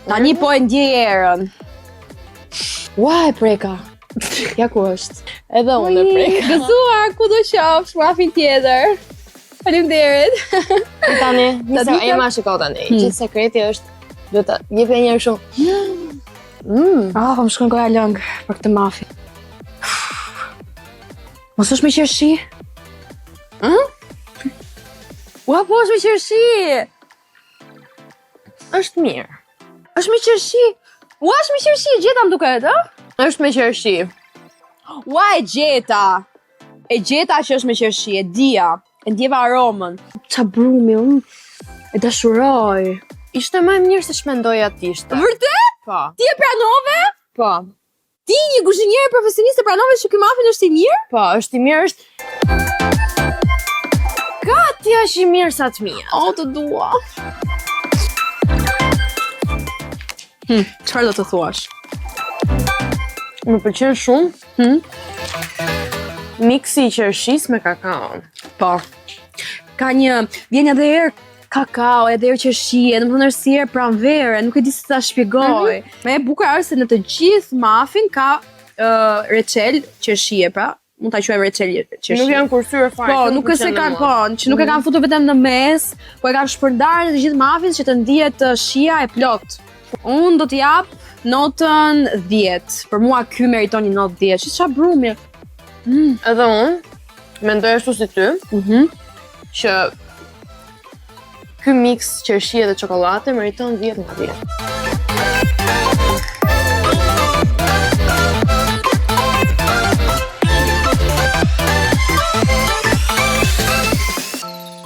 Tani po e ndjej erën. Ua e preka. Ja ku është? Edhe unë e preka. Gëzuar, ku do qofsh, mafin tjetër. Faleminderit. Tani, nisa Ema shiko tani. Gjithë sekreti është duhet ta jep një herë shumë. Po më shkon goja lëng për këtë mafi. Mos është me qershi? Ua, po është me qershi. Është mirë. Është me qershi. Ua, është me qershi, gjeta më duket, ë? Është me qershi. Ua, e gjeta. E gjeta që është me qershi, e dija. E ndjeva aromën. Qa brumi, unë e dashuroj. Ishte më e mirë se ç'mendoja ti ishte. Vërtet? Po. Ti e pranove? Po. Ti, një kuzhinier profesionist, e pranove që ky mafin është i mirë? Po, është i mirë, është gati është i mirë sa të mia. O, të dua. Çfarë do të thuash? Më pëlqen shumë. Miksi i qershis me kakao. Po. Ka një, vjen edhe herë kakao, edhe herë qershie, domethënë është si herë pranvere, nuk e di si ta shpjegoj. Me e bukur është se në të gjithë mafin ka reçel qershie, pra mund ta quajmë reçel qershie. Nuk janë kursyer fare. Po, nuk është se kanë që nuk e kanë futur vetëm në mes, po e kanë shpërndarë në të gjithë mafin që të ndihet shija e plot. Unë do t'i jap notën 10. Për mua ky meriton një notë 10. Çfarë brumi? Edhe unë mendoj ashtu si ty, që ky miks qershie dhe çokoladate meriton 10 nga 10.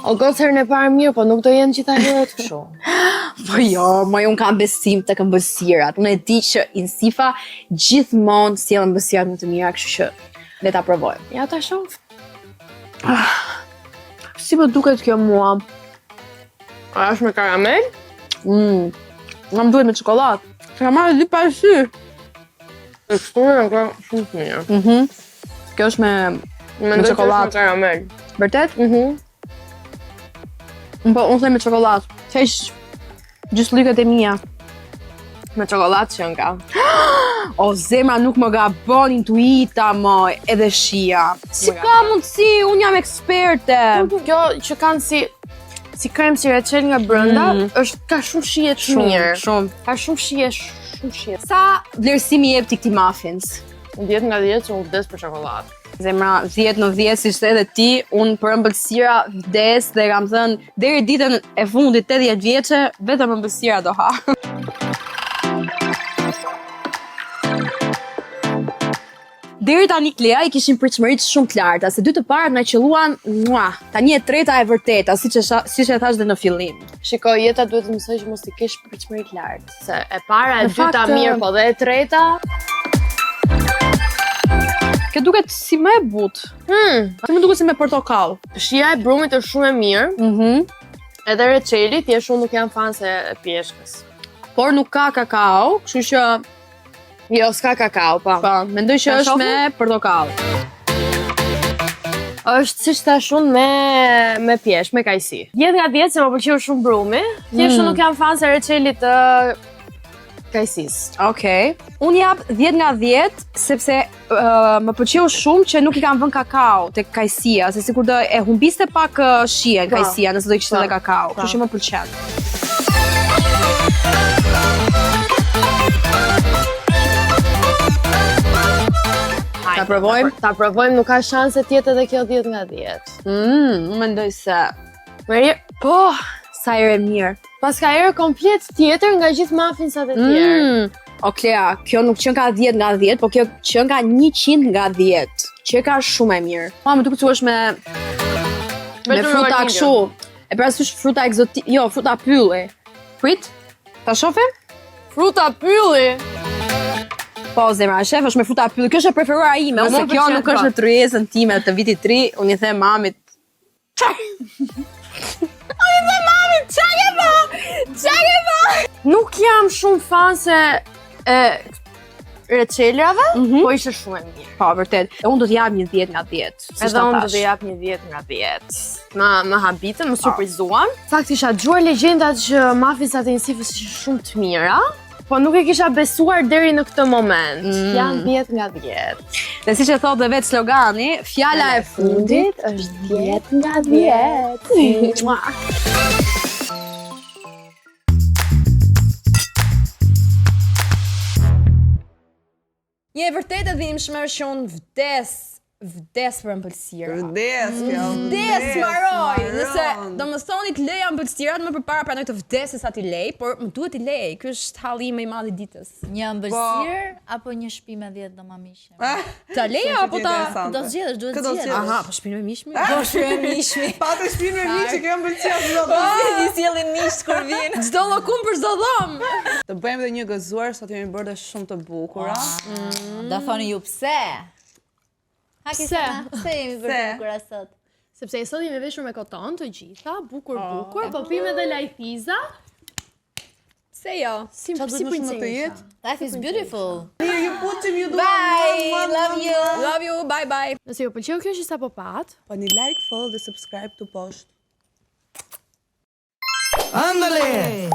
O gocë herën e parë mirë, po nuk do jenë gjitha herët kështu. Po jo, unë kam besim tek ëmbëlsirat. Unë e di që Insifa gjithmonë sjell ëmbëlsirat më të mira, kështu që le ta provojmë. Ja ta shoh. Si më duket kjo mua? A është me karamel? Nga më duhet me çokoladë. Karamel di pa sy. E shtuar nga shumë të mirë. Kjo është me Mendoj çokoladë. me karamel. Vërtet? Po, unë them me çokoladë. Heq gjysmë lykat e mia. Me çokoladë që nga. O, zemra nuk më gabon intuita, më edhe shija. Si ka mundësi, unë jam eksperte. Kjo që kanë si krem si reçel nga brenda, është ka shumë shije të mirë. Shumë. Ka shumë shije. Sa vlerësimi jep ti këtij muffins? 10 nga 10 që unë vdes për çokoladë. Zemra, 10 në 10 si shte edhe ti, unë për ëmbëlsira vdes dhe kam thënë, deri ditën e fundit 80 vjeçe, vetëm ëmbëlsira do ha. Deri tani Klea i kishin pritshmëritë shumë të larta, se dy të parat na qelluan, tani e treta e vërteta, siç e thash dhe në fillim. Shiko, jeta duhet të mësoj që mos i kesh pritshmëri të lartë, se e para, e Në fakt, dyta mirë, po dhe e treta. Kjo duket si më e butë. Si më duket si me portokall. Shija e brumit është shumë e mirë, edhe reçelit, thjesht unë nuk jam fan se e pjeshkës. Por nuk ka kakao, kështu që Jo, s'ka kakao, pa. po, mendoj që Ta është me portokall. Është siç thash unë me pjeshk, me kajsi. 10 nga 10 se më pëlqeu shumë brumi, thjesht unë nuk jam fan se reçelit të kajsisë. Okej. Unë jap 10 nga 10 sepse më pëlqeu shumë që nuk i kam vënë kakao tek kajsia, se sikur do e humbiste pak shijen kajsia nëse do i kishte edhe kakao, kështu që më pëlqen. Ta provojmë? Ta provojmë, nuk ka shanse tjetë edhe kjo 10 nga 10. Unë mendoj se... Po, Sa herë e mirë. pas ka erë komplet tjetër nga gjithë muffinsat e tjerë. O Klea, kjo nuk qen ka 10 nga 10, po kjo qen ka 100 nga 10. Që ka shumë e mirë. Po, më duket se është me fruta kështu. E parasysh fruta ekzotike, jo, fruta pylli. Prit, ta shohim? Fruta pylli. Po, zemra, shef është me fruta pylli. Kjo është e preferuara ime, ose kjo nuk është në tryezën time të vitit 3, unë i them mamit. Nuk jam shumë fan se reçelave, po ishte shumë e mirë. Po, vërtet. E unë do t'jap një 10 nga 10. Edhe unë do të jap një 10 nga 10. Më habitën, më surprizuan. Fakt isha dëgjuar legjendat që muffinsat e Insifës ishin shumë të mira, po nuk e kisha besuar deri në këtë moment. Janë 10 nga 10. Dhe siç e thotë dhe vetë slogani, fjala e fundit është 10 nga 10. Një e vërtet e dhimbshme është që unë vdes për ëmbëlsira. Vdes maroj! Nëse do më thoni të leja ëmbëlsirat më përpara pranoj të vdes se sa t'i lej, por më duhet t'i lej. Ky është halli më i madh i ditës. Një ëmbëlsirë apo një shtëpi me 10 domamishje? Ta leja apo ta Do zgjedhësh, duhet të zgjedhësh. Aha, po shtëpinë me mish. Po shpirë mishmi. Patë shtëpinë me miq që kjo ëmbëlsira do. I sjellin mish kur vjen. Çdo llokum për çdo dhom. Të bëjmë edhe një gëzuar, sot jemi bërë dhe shumë të bukura. Do thoni ju pse? Pse? Pse jemi bërë të bukura sot? Sepse i sot jemi veshur me koton të gjitha, bukur, po pime dhe lajthiza. Se jo. Si jetë? Life is beautiful. Ju putim, ju duam. Bye, love you. Love you, bye bye. Nëse ju pëlqeu kjo që sapo pat, Po një like, follow dhe subscribe të poshtë. Ándale.